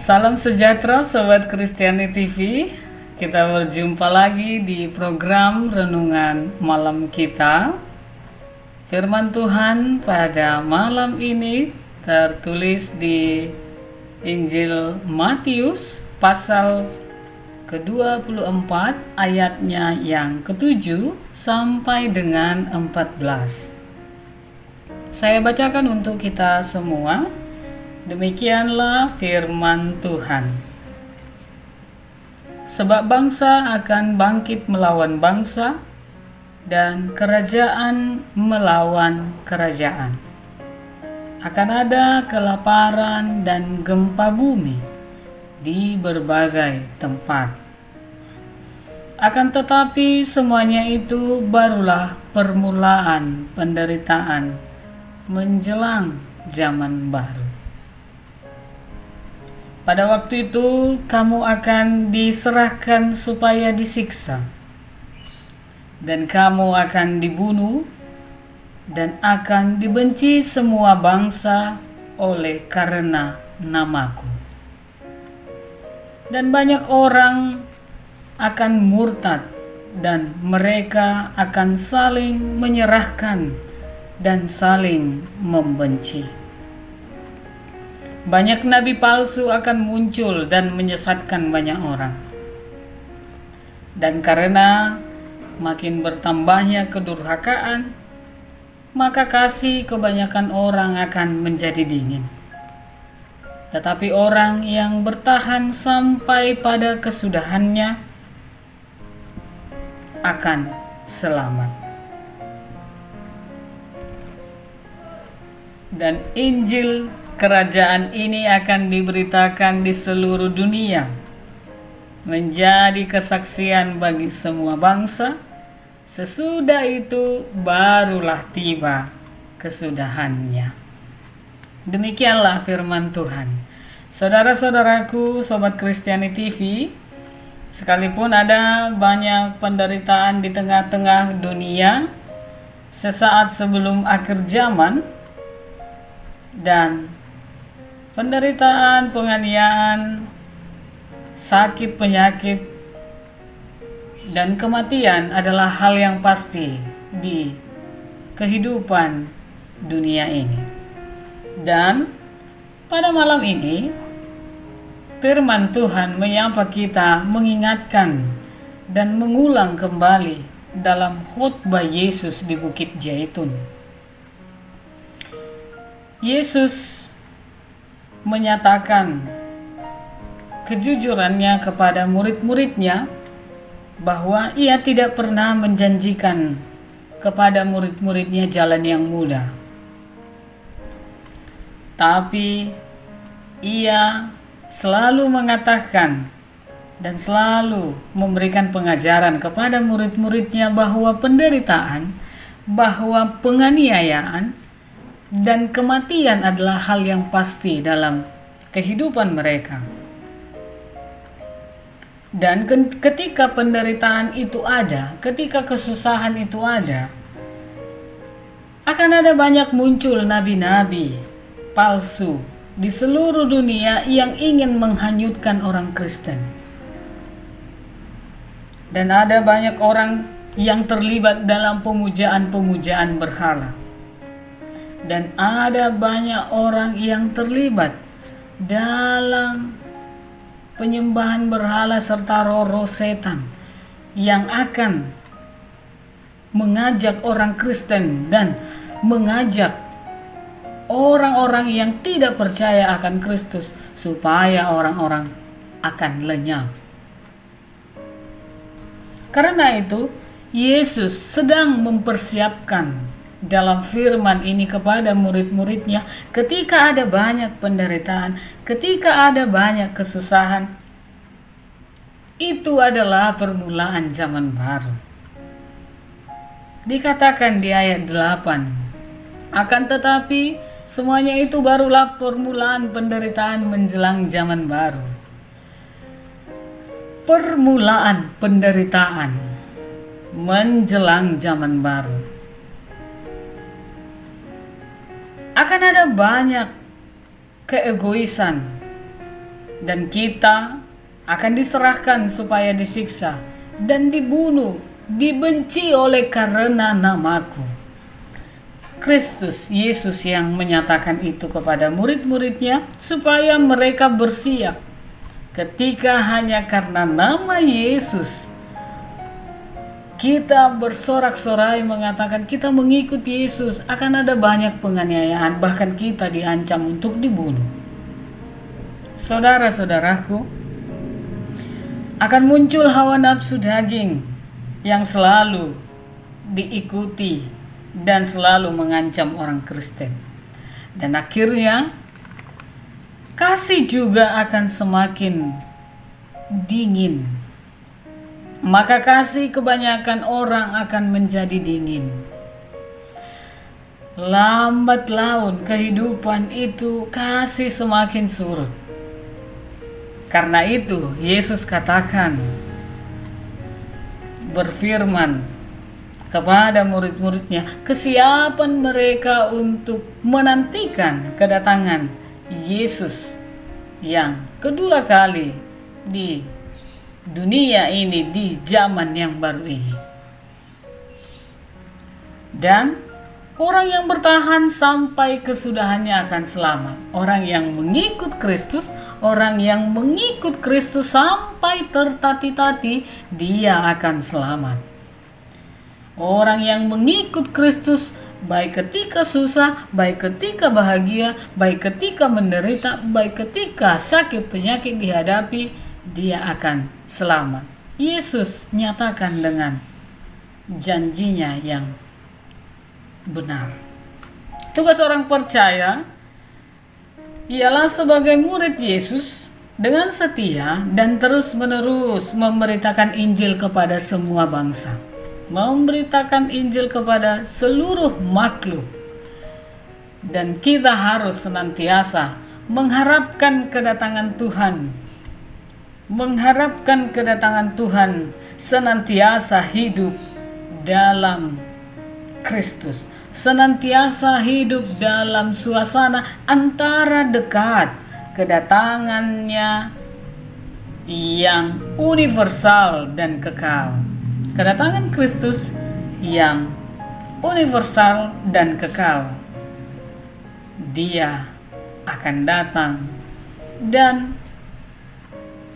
Salam sejahtera Sobat Kristiani TV. Kita berjumpa lagi di program Renungan Malam kita. Firman Tuhan pada malam ini tertulis di Injil Matius pasal ke-24 ayatnya yang ke-7 sampai dengan 14. Saya bacakan untuk kita semua. Demikianlah firman Tuhan. Sebab bangsa akan bangkit melawan bangsa, dan kerajaan melawan kerajaan. Akan ada kelaparan dan gempa bumi di berbagai tempat. Akan tetapi semuanya itu barulah permulaan penderitaan menjelang zaman baru. Pada waktu itu kamu akan diserahkan supaya disiksa, dan kamu akan dibunuh, dan akan dibenci semua bangsa oleh karena namaku. Dan banyak orang akan murtad, dan mereka akan saling menyerahkan dan saling membenci. Banyak nabi palsu akan muncul dan menyesatkan banyak orang. Dan karena makin bertambahnya kedurhakaan, maka kasih kebanyakan orang akan menjadi dingin. Tetapi orang yang bertahan sampai pada kesudahannya akan selamat. Dan Injil kerajaan ini akan diberitakan di seluruh dunia, menjadi kesaksian bagi semua bangsa. Sesudah itu barulah tiba kesudahannya. Demikianlah firman Tuhan. Saudara-saudaraku, Sobat Kristiani TV, sekalipun ada banyak penderitaan di tengah-tengah dunia sesaat sebelum akhir zaman, dan penderitaan, penganiayaan, sakit, penyakit, dan kematian adalah hal yang pasti di kehidupan dunia ini. Dan pada malam ini firman Tuhan menyapa kita, mengingatkan dan mengulang kembali dalam khotbah Yesus di Bukit Zaitun. Yesus menyatakan kejujurannya kepada murid-muridnya bahwa ia tidak pernah menjanjikan kepada murid-muridnya jalan yang mudah. Tapi ia selalu mengatakan dan selalu memberikan pengajaran kepada murid-muridnya bahwa penderitaan, bahwa penganiayaan, dan kematian adalah hal yang pasti dalam kehidupan mereka. Dan ketika penderitaan itu ada, ketika kesusahan itu ada, akan ada banyak muncul nabi-nabi palsu di seluruh dunia yang ingin menghanyutkan orang Kristen. Dan ada banyak orang yang terlibat dalam pemujaan-pemujaan berhala. Dan ada banyak orang yang terlibat dalam penyembahan berhala serta roh-roh setan yang akan mengajak orang Kristen dan mengajak orang-orang yang tidak percaya akan Kristus supaya orang-orang akan lenyap. Karena itu, Yesus sedang mempersiapkan dalam firman ini kepada murid-muridnya, ketika ada banyak penderitaan, ketika ada banyak kesusahan, itu adalah permulaan zaman baru. Dikatakan di ayat 8, akan tetapi semuanya itu barulah permulaan penderitaan menjelang zaman baru. Permulaan penderitaan menjelang zaman baru. Akan ada banyak keegoisan, Dan kita akan diserahkan supaya disiksa dan dibunuh, dibenci oleh karena namaku. Kristus Yesus yang menyatakan itu kepada murid-muridnya supaya mereka bersiap ketika hanya karena nama Yesus kita bersorak-sorai mengatakan kita mengikut Yesus, akan ada banyak penganiayaan, bahkan kita diancam untuk dibunuh. Saudara-saudaraku, akan muncul hawa nafsu daging yang selalu diikuti dan selalu mengancam orang Kristen. Dan akhirnya kasih juga akan semakin dingin. Maka kasih kebanyakan orang akan menjadi dingin. Lambat laun kehidupan itu kasih semakin surut. Karena itu Yesus katakan, berfirman kepada murid-muridnya, kesiapan mereka untuk menantikan kedatangan Yesus yang kedua kali di dunia ini, di zaman yang baru ini. Dan orang yang bertahan sampai kesudahannya akan selamat. Orang yang mengikut Kristus, orang yang mengikut Kristus sampai tertati-tati, dia akan selamat. Orang yang mengikut Kristus baik ketika susah, baik ketika bahagia, baik ketika menderita, baik ketika sakit penyakit dihadapi, dia akan selamat. Yesus nyatakan dengan janjinya yang benar. Tugas orang percaya ialah sebagai murid Yesus dengan setia dan terus-menerus memberitakan Injil kepada semua bangsa, memberitakan Injil kepada seluruh makhluk. Dan kita harus senantiasa mengharapkan kedatangan Tuhan, mengharapkan kedatangan Tuhan, senantiasa hidup dalam Kristus, senantiasa hidup dalam suasana antara dekat kedatangannya yang universal dan kekal. Kedatangan Kristus yang universal dan kekal. Dia akan datang dan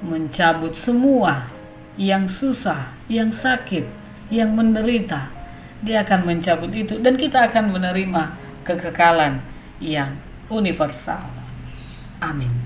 mencabut semua yang susah, yang sakit, yang menderita. Dia akan mencabut itu dan kita akan menerima kekekalan yang universal. Amin.